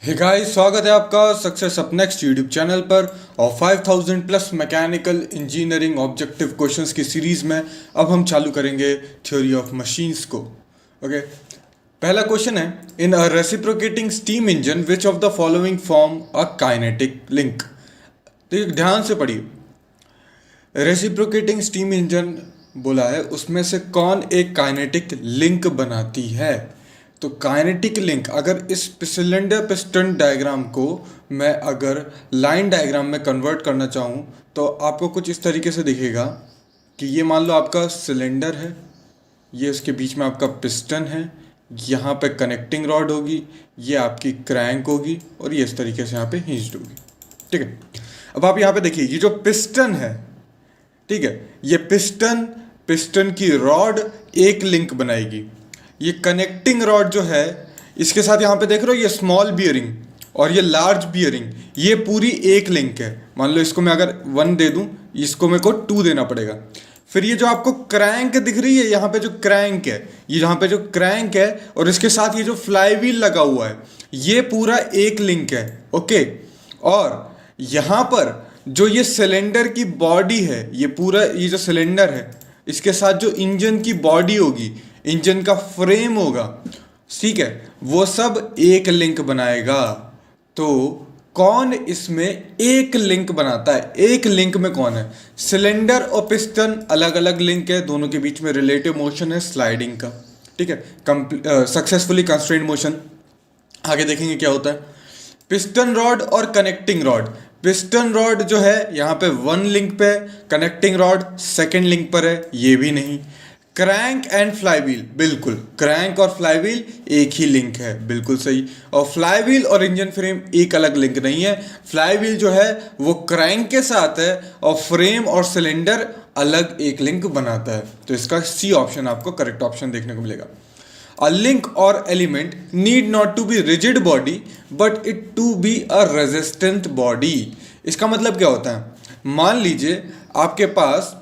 Hey guys, स्वागत है आपका success up next YouTube channel पर और 5000 plus mechanical engineering objective questions की सीरीज में अब हम चालू करेंगे थ्योरी ऑफ मशीन्स को। ओके, पहला क्वेश्चन है, in a reciprocating steam engine which of the following form a kinetic link. तो ध्यान से पढ़िए, रेसिप्रोकेटिंग स्टीम इंजन बोला है, उसमें से कौन एक काइनेटिक लिंक बनाती है। तो काइनेटिक लिंक, अगर इस सिलेंडर पिस्टन डायग्राम को मैं अगर लाइन डायग्राम में कन्वर्ट करना चाहूँ तो आपको कुछ इस तरीके से दिखेगा कि ये मान लो आपका सिलेंडर है, ये उसके बीच में आपका पिस्टन है, यहाँ पे कनेक्टिंग रॉड होगी, ये आपकी क्रैंक होगी और ये इस तरीके से यहाँ पे हिंज्ड होगी। ठीक है, अब आप यहाँ पे देखिए, ये जो पिस्टन है, ठीक है, ये पिस्टन की रॉड एक लिंक बनाएगी। ये कनेक्टिंग रॉड जो है, इसके साथ यहाँ पे देख रहे हो, ये स्मॉल बियरिंग और ये लार्ज बियरिंग, ये पूरी एक लिंक है। मान लो इसको मैं अगर 1 दे दूं, इसको मेरे को 2 देना पड़ेगा। फिर ये जो आपको क्रैंक दिख रही है, यहाँ पे जो क्रैंक है, ये यहाँ पे जो क्रैंक है और इसके साथ ये जो फ्लाई व्हील लगा हुआ है, ये पूरा एक लिंक है। ओके, और यहाँ पर जो ये सिलेंडर की बॉडी है, ये पूरा ये जो सिलेंडर है, इसके साथ जो इंजन की बॉडी होगी, इंजन का फ्रेम होगा, ठीक है, वो सब एक लिंक बनाएगा। तो कौन इसमें एक लिंक बनाता है? एक लिंक में कौन है? सिलेंडर और पिस्टन अलग अलग लिंक है, दोनों के बीच में रिलेटिव मोशन है स्लाइडिंग का। ठीक है, सक्सेसफुली कंस्ट्रेंट मोशन। आगे देखेंगे क्या होता है। पिस्टन रॉड और कनेक्टिंग रॉड, पिस्टन रॉड जो है यहाँ पे 1 लिंक पे है, कनेक्टिंग रॉड 2nd लिंक पर है, ये भी नहीं। क्रैंक एंड फ्लाईव्हील, बिल्कुल क्रैंक और फ्लाईव्हील एक ही लिंक है, बिल्कुल सही। और फ्लाईव्हील और इंजन फ्रेम एक अलग लिंक नहीं है। फ्लाईव्हील जो है वो क्रैंक के साथ है और फ्रेम और सिलेंडर अलग एक लिंक बनाता है। तो इसका सी ऑप्शन आपको करेक्ट ऑप्शन देखने को मिलेगा। A link or element need not to be rigid body but it to be a resistant body। इसका मतलब क्या होता है? मान लीजिए आपके पास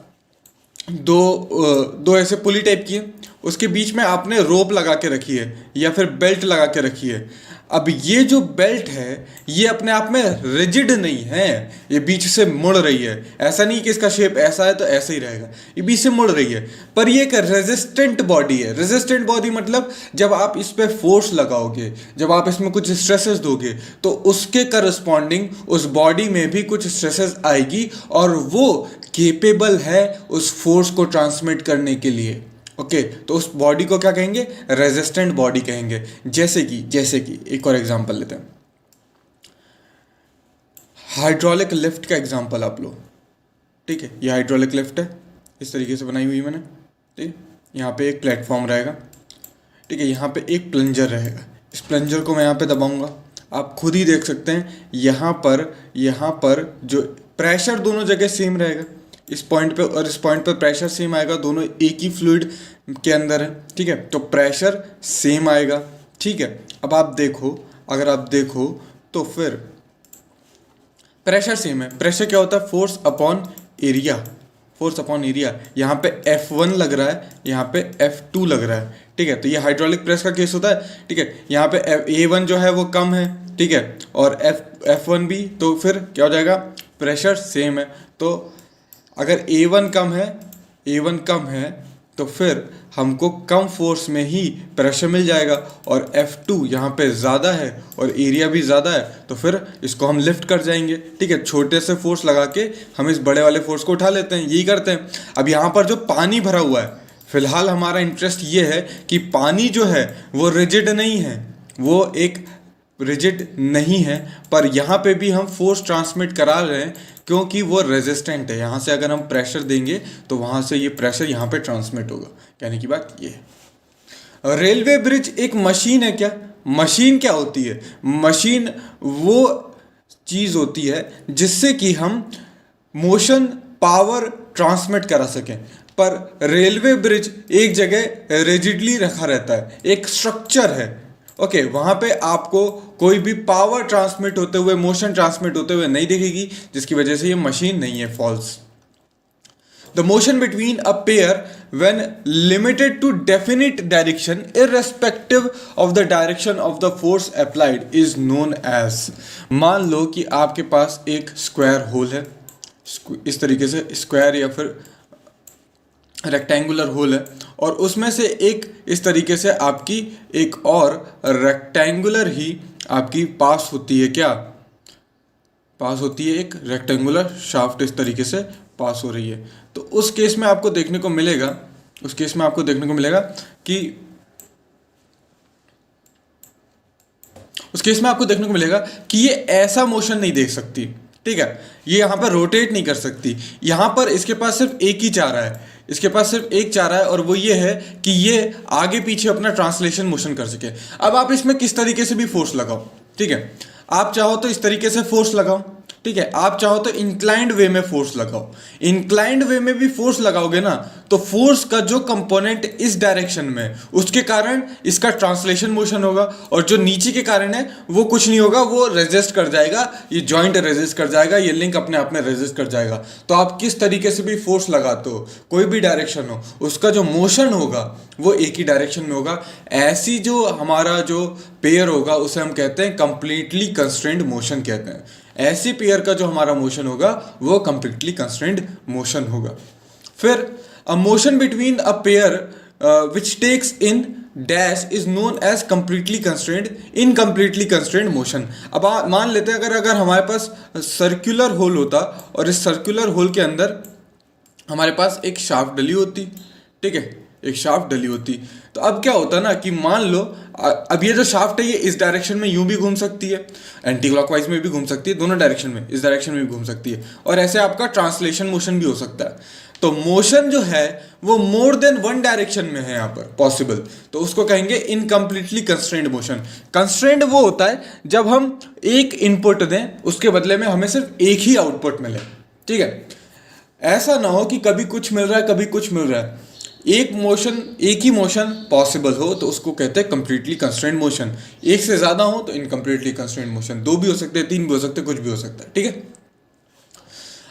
दो ऐसे पुली टाइप की है, उसके बीच में आपने रोप लगा के रखी है या फिर बेल्ट लगा के रखी है। अब ये जो बेल्ट है, ये अपने आप में रिजिड नहीं है, ये बीच से मुड़ रही है। ऐसा नहीं कि इसका शेप ऐसा है तो ऐसा ही रहेगा, ये बीच से मुड़ रही है, पर ये एक रेजिस्टेंट बॉडी है। रेजिस्टेंट बॉडी मतलब जब आप इस पर फोर्स लगाओगे, जब आप इसमें कुछ स्ट्रेसेस दोगे, तो उसके करस्पॉन्डिंग उस बॉडी में भी कुछ स्ट्रेसेस आएगी और वो केपेबल है उस फोर्स को ट्रांसमिट करने के लिए। ओके, तो उस बॉडी को क्या कहेंगे? रेजिस्टेंट बॉडी कहेंगे। जैसे कि एक और एग्जांपल लेते हैं, हाइड्रोलिक लिफ्ट का एग्जांपल आप लो। ठीक है, ये हाइड्रोलिक लिफ्ट है, इस तरीके से बनाई हुई मैंने। ठीक है, यहाँ पे एक प्लेटफॉर्म रहेगा, ठीक है, यहाँ पे एक प्लंजर रहेगा। इस प्लंजर को मैं यहाँ पे दबाऊंगा, आप खुद ही देख सकते हैं, यहाँ पर जो प्रेशर दोनों जगह सेम रहेगा, इस पॉइंट पे और इस पॉइंट पे प्रेशर सेम आएगा, दोनों एक ही फ्लूइड के अंदर है। ठीक है, तो प्रेशर सेम आएगा। ठीक है, अब आप देखो, अगर आप देखो तो फिर प्रेशर सेम है। प्रेशर क्या होता है? Force upon area, force upon area. यहाँ पे F1 लग रहा है, यहाँ पे F2 लग रहा है। ठीक है, तो ये हाइड्रोलिक प्रेस का केस होता है। ठीक है, यहाँ पे A1 जो है वो कम है, ठीक है, और F1 भी, तो फिर क्या हो जाएगा? प्रेशर सेम है। तो अगर A1 कम है तो फिर हमको कम फोर्स में ही प्रेशर मिल जाएगा, और F2 यहाँ पे ज़्यादा है और एरिया भी ज़्यादा है, तो फिर इसको हम लिफ्ट कर जाएंगे। ठीक है, छोटे से फोर्स लगा के हम इस बड़े वाले फोर्स को उठा लेते हैं, यही करते हैं। अब यहाँ पर जो पानी भरा हुआ है, फिलहाल हमारा इंटरेस्ट ये है कि पानी जो है वो रिजिड नहीं है, वो एक रिजिड नहीं है, पर यहाँ पे भी हम फोर्स ट्रांसमिट करा रहे हैं क्योंकि वो रेजिस्टेंट है। यहाँ से अगर हम प्रेशर देंगे तो वहाँ से ये प्रेशर यहाँ पे ट्रांसमिट होगा। कहने की बात ये है। रेलवे ब्रिज एक मशीन है क्या? मशीन क्या होती है? मशीन वो चीज़ होती है जिससे कि हम मोशन पावर ट्रांसमिट करा सकें, पर रेलवे ब्रिज एक जगह रिजिडली रखा रहता है, एक स्ट्रक्चर है। ओके, वहाँ पे आपको कोई भी पावर ट्रांसमिट होते हुए, मोशन ट्रांसमिट होते हुए नहीं दिखेगी, जिसकी वजह से ये मशीन नहीं है। False. The motion between a pair when limited to definite direction irrespective of the direction of the force applied is known as। मान लो कि आपके पास एक स्क्वायर होल है, इस तरीके से स्क्वायर या फिर रेक्टेंगुलर होल है, और उसमें से एक इस तरीके से आपकी एक और रेक्टेंगुलर ही आपकी पास होती है, क्या पास होती है, एक रेक्टेंगुलर शाफ्ट इस तरीके से पास हो रही है। तो उस केस में आपको देखने को मिलेगा कि ये ऐसा मोशन नहीं देख सकती, ठीक है, ये यहाँ पर रोटेट नहीं कर सकती। यहाँ पर इसके पास सिर्फ एक ही चाह रहा है, और वो ये है कि ये आगे पीछे अपना ट्रांसलेशन मोशन कर सके। अब आप इसमें किस तरीके से भी फोर्स लगाओ, ठीक है, आप चाहो तो इस तरीके से फोर्स लगाओ, ठीक है, आप चाहो तो इंक्लाइंड वे में फोर्स लगाओ। इंक्लाइंड वे में भी फोर्स लगाओगे ना तो फोर्स का जो कंपोनेंट इस डायरेक्शन में, उसके कारण इसका ट्रांसलेशन मोशन होगा, और जो नीचे के कारण है वो कुछ नहीं होगा, वो रेजिस्ट कर जाएगा, ये जॉइंट रेजिस्ट कर जाएगा, ये लिंक अपने आप में रेजिस्ट कर जाएगा। तो आप किस तरीके से भी फोर्स लगाते हो, कोई भी डायरेक्शन हो, उसका जो मोशन होगा वो एक ही डायरेक्शन में होगा। ऐसी जो हमारा जो पेयर होगा उसे हम कहते हैं कंप्लीटली कंस्ट्रेंड मोशन कहते हैं। ऐसी पेयर का जो हमारा मोशन होगा वो कंप्लीटली कंस्ट्रेंड मोशन होगा। फिर a motion between a pair which takes in dash is known as completely constrained incompletely constrained motion. अब मान लेते हैं अगर हमारे पास सर्कुलर होल होता और इस सर्कुलर होल के अंदर हमारे पास एक शाफ्ट डली होती, ठीक है, एक शाफ्ट डली होती, तो अब क्या होता ना कि मान लो अब ये जो शाफ्ट है ये इस डायरेक्शन में यूं भी घूम सकती है, एंटी क्लॉकवाइज में भी घूम सकती है, दोनों डायरेक्शन में, इस डायरेक्शन में भी घूम सकती है, और ऐसे आपका ट्रांसलेशन मोशन भी हो सकता है। तो मोशन जो है वो मोर देन वन डायरेक्शन में है यहाँ पर पॉसिबल, तो उसको कहेंगे इनकम्प्लीटली कंस्ट्रेंड मोशन। कंस्ट्रेंड वो होता है जब हम एक इनपुट दें उसके बदले में हमें सिर्फ एक ही आउटपुट मिले, ठीक है, ऐसा ना हो कि कभी कुछ मिल रहा है कभी कुछ मिल रहा है। एक ही मोशन पॉसिबल हो तो उसको कहते हैं कंप्लीटली कंस्ट्रेंड मोशन। एक से ज्यादा हो तो इनकम्प्लीटली कंस्ट्रेंड मोशन, दो भी हो सकते हैं, तीन भी हो सकते हैं, कुछ भी हो सकता है, ठीक है।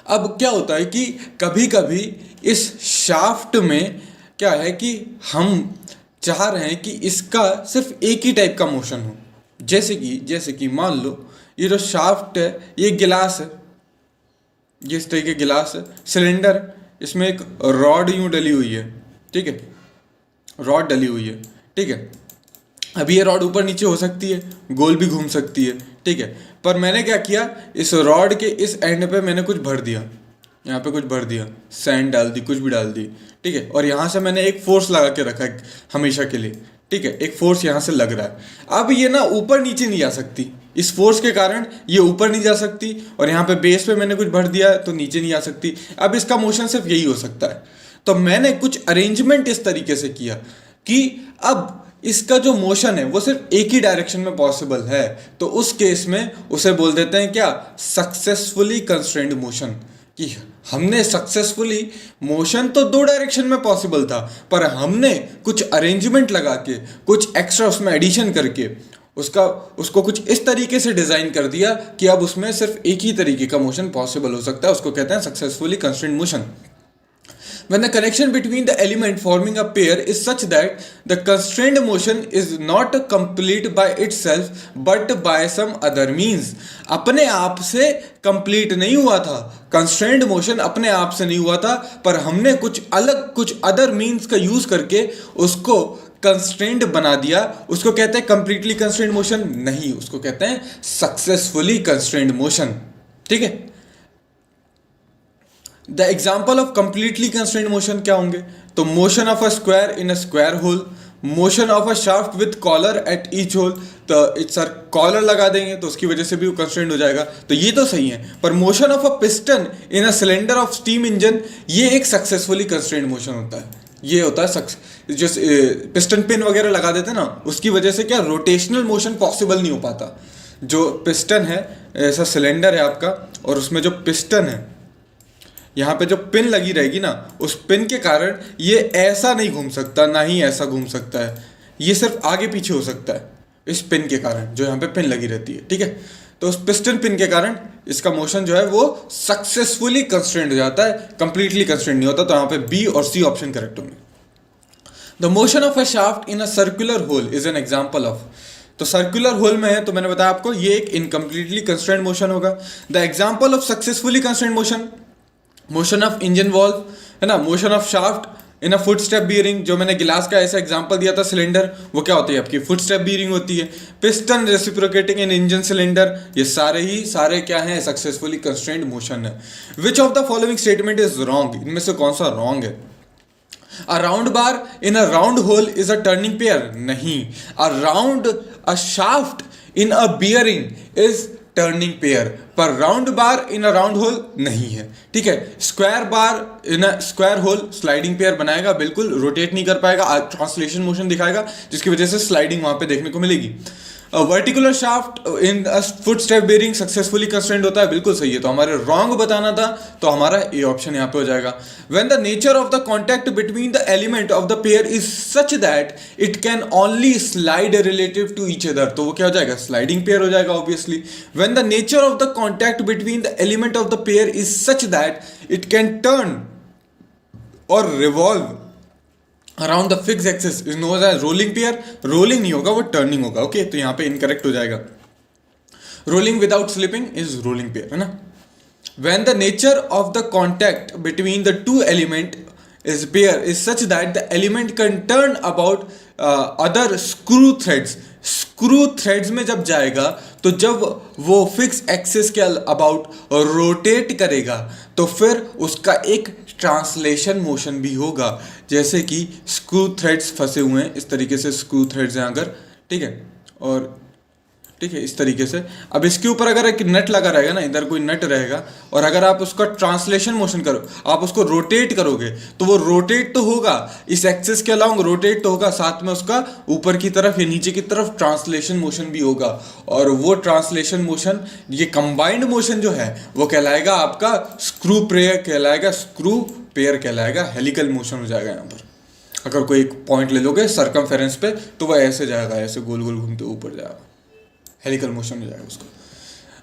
अब क्या होता है कि कभी कभी इस शाफ्ट में क्या है कि हम चाह रहे हैं कि इसका सिर्फ एक ही टाइप का मोशन हो, जैसे कि मान लो ये जो शाफ्ट है ये गिलास है, ये इस तरीके गिलास है, सिलेंडर, इसमें एक रॉड यूं डली हुई है, ठीक है, रॉड डली हुई है, ठीक है। अभी ये रॉड ऊपर नीचे हो सकती है, गोल भी घूम सकती है, ठीक है, पर मैंने क्या किया, इस रॉड के इस एंड पे मैंने कुछ भर दिया, यहाँ पे कुछ भर दिया, सैंड डाल दी, कुछ भी डाल दी, ठीक है, और यहाँ से मैंने एक फोर्स लगा के रखा है हमेशा के लिए, ठीक है, एक फोर्स यहाँ से लग रहा है। अब ये ना ऊपर नीचे नहीं जा सकती, इस फोर्स के कारण ये ऊपर नहीं जा सकती, और यहाँ पे बेस पे मैंने कुछ भर दिया तो नीचे नहीं आ सकती। अब इसका मोशन सिर्फ यही हो सकता है, तो मैंने कुछ अरेंजमेंट इस तरीके से किया कि अब इसका जो मोशन है वो सिर्फ एक ही डायरेक्शन में पॉसिबल है, तो उस केस में उसे बोल देते हैं क्या, सक्सेसफुली कंस्ट्रेंड मोशन। कि हमने सक्सेसफुली, मोशन तो दो डायरेक्शन में पॉसिबल था पर हमने कुछ अरेंजमेंट लगा के, कुछ एक्स्ट्रा उसमें एडिशन करके उसको कुछ इस तरीके से डिजाइन कर दिया कि अब उसमें सिर्फ एक ही तरीके का मोशन पॉसिबल हो सकता है, उसको कहते हैं successfully constrained motion. When the connection between the element forming a pair is such that the constrained motion is not complete by itself but by some other means। अपने आप से complete नहीं हुआ था, constrained motion अपने आप से नहीं हुआ था, पर हमने कुछ other means का use करके उसको कंस्ट्रेंड बना दिया, उसको कहते हैं कंप्लीटली कंस्ट्रेंड मोशन नहीं, उसको कहते हैं सक्सेसफुली कंस्ट्रेंड मोशन, ठीक है। The example of completely constrained motion क्या होंगे, तो motion of a square in a square hole, motion of a shaft with collar at each hole, तो इट्स सर कॉलर लगा देंगे तो उसकी वजह से भी वो कंस्ट्रेंड हो जाएगा, तो ये तो सही है। पर motion of a piston in a cylinder of steam engine, ये एक सक्सेसफुली कंस्ट्रेंड मोशन होता है, ये होता है जो पिस्टन पिन वगैरह लगा देते हैं ना, उसकी वजह से क्या रोटेशनल मोशन पॉसिबल नहीं हो पाता। जो पिस्टन है, ऐसा सिलेंडर है आपका, और उसमें जो पिस्टन है यहाँ पे जो पिन लगी रहेगी ना, उस पिन के कारण ये ऐसा नहीं घूम सकता, ना ही ऐसा घूम सकता है, ये सिर्फ आगे पीछे हो सकता है इस पिन के कारण, जो यहाँ पे पिन लगी रहती है, ठीक है। तो उस पिस्टन पिन के कारण इसका मोशन जो है वो सक्सेसफुली कंस्ट्रेंड हो जाता है, कंप्लीटली कंस्ट्रेंड नहीं होता, तो यहाँ पे बी और सी ऑप्शन करेक्ट होंगे। The motion of a shaft in a circular hole is an example of. तो सर्कुलर होल में है तो मैंने बताया आपको ये एक इनकम्प्लीटली कंस्ट्रेंट मोशन होगा। The example of successfully constraint motion, motion of engine valve है ना, motion of shaft in a foot step bearing, जो मैंने गिलास का ऐसा एग्जांपल दिया था सिलेंडर, वो क्या होती है आपकी फुट स्टेप बीयरिंग होती है। Piston reciprocating in engine cylinder, ये सारे क्या हैं सक्सेसफुली कंस्ट्रेंट मोशन है। Which of the following statement is wrong, इनमें से कौन सा रॉन्ग है। A round bar in a round hole is a turning pair, नहीं। A shaft in a bearing is turning pair, पर round bar in a round hole नहीं है, ठीक है। Square bar in a square hole sliding pair बनाएगा, बिल्कुल rotate नहीं कर पाएगा, ट्रांसलेशन मोशन दिखाएगा, जिसकी वजह से स्लाइडिंग वहां पे देखने को मिलेगी। वर्टिकुलर शाफ्ट इन foot step bearing successfully constraint होता है, बिल्कुल सही है। तो हमारे रॉन्ग बताना था, तो हमारा ए ऑप्शन यहाँ पे हो जाएगा। When the nature of the contact between the element of the pair is such that it can only slide relative to each other, तो वो क्या हो जाएगा स्लाइडिंग पेयर हो जाएगा obviously. When the nature of the contact between the element of the pair is such that it can turn और revolve around the fix axis is known as rolling pair, rolling नहीं होगा वो turning होगा, okay. तो यहाँ पे incorrect हो जाएगा। Rolling without slipping is rolling pair, है ना। When the nature of the contact between the two element is pair is such that the element can turn about other screw threads, screw threads में जब जाएगा तो जब वो fix axis के about rotate करेगा तो फिर उसका एक ट्रांसलेशन मोशन भी होगा, जैसे कि स्क्रू थ्रेड्स फंसे हुए हैं, इस तरीके से स्क्रू थ्रेड्स हैं अगर, ठीक है, और ठीक है इस तरीके से। अब इसके ऊपर अगर एक नट लगा रहेगा ना, इधर कोई नट रहेगा, और अगर आप उसका ट्रांसलेशन मोशन करो, आप उसको रोटेट करोगे तो वो रोटेट तो होगा, इस एक्सिस के अलाउंग रोटेट तो होगा, साथ में उसका ऊपर की तरफ या नीचे की तरफ ट्रांसलेशन मोशन भी होगा। और वो ट्रांसलेशन मोशन, ये कंबाइंड मोशन जो है वो कहलाएगा आपका स्क्रू पेयर कहलाएगा, स्क्रू पेयर कहलाएगा, हेलिकल मोशन हो जाएगा। यहाँ पर अगर कोई एक पॉइंट ले लोगे सर्कमफेरेंस पे तो वह ऐसे जाएगा, ऐसे गोल गोल घूमते ऊपर जाएगा, हेलिकल मोशन हो जाएगा उसको।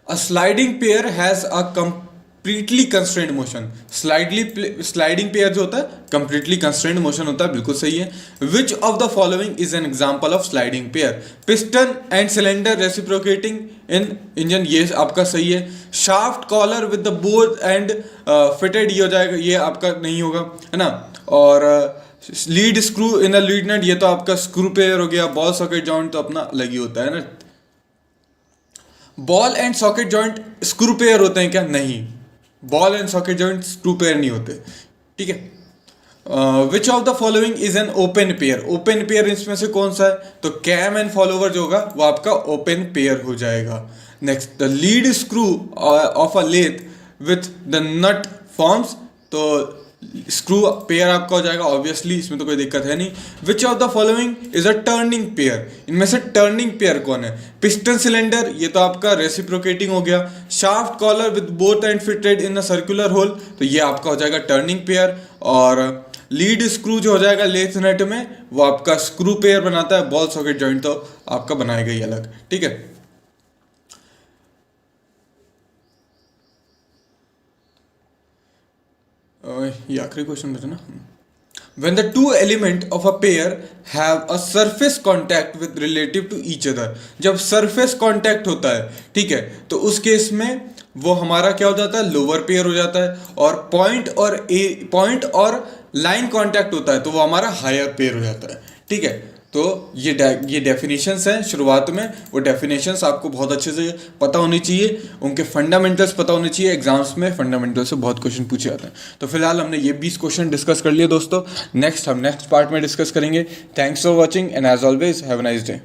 अ sliding pair has a completely constraint motion, sliding pair जो होता है कंप्लीटली कंस्ट्रेंट मोशन होता है, बिल्कुल सही है। Which of the following is an example of sliding pair, piston and cylinder reciprocating in engine, ये आपका सही है। Shaft collar with the both end fitted, ये हो जाएगा, ये आपका नहीं होगा, है ना। और lead screw in a lead nut, ये तो आपका स्क्रू पेयर हो गया। बॉल सॉकेट जॉइंट तो अपना अलग ही होता है ना। Ball and socket joint screw pair होते हैं क्या, नहीं, ball and socket joint screw pair नहीं होते, ठीक है। Which of the following is an open pair, open pair इसमें से कौन सा है, तो कैम एंड फॉलोवर जो होगा वो आपका ओपन पेयर हो जाएगा। Next, the lead screw of a lathe with the nut forms, तो स्क्रू पेयर आपका हो जाएगा ऑब्वियसली, इसमें तो कोई दिक्कत है नहीं। विच of the following is a turning pair, इनमें से टर्निंग पेयर कौन है, पिस्टन सिलेंडर, ये तो आपका रेसिप्रोकेटिंग हो गया। Shaft collar with both end fitted in a circular hole, तो ये आपका हो जाएगा टर्निंग पेयर। और लीड स्क्रू जो हो जाएगा लेथ नट में, वो आपका स्क्रू पेयर बनाता है। बॉल सॉकेट जॉइंट तो आपका बनाएगा ही अलग, ठीक है। ये आखिरी क्वेश्चन बचा ना। When the two element of a pair have a surface contact with relative to each other, जब surface contact होता है, ठीक है, तो उस केस में वो हमारा क्या हो जाता है, लोअर पेयर हो जाता है। और पॉइंट और लाइन कांटेक्ट होता है तो वो हमारा हायर पेयर हो जाता है, ठीक है। तो ये डेफिनेशंस हैं शुरुआत में, वो डेफिनेशंस आपको बहुत अच्छे से पता होनी चाहिए, उनके फंडामेंटल्स पता होने चाहिए। एग्जाम्स में फंडामेंटल्स से बहुत क्वेश्चन पूछे जाते हैं। तो फिलहाल हमने ये 20 क्वेश्चन डिस्कस कर लिए दोस्तों। हम नेक्स्ट पार्ट में डिस्कस करेंगे। Thanks for watching and as always have a nice day.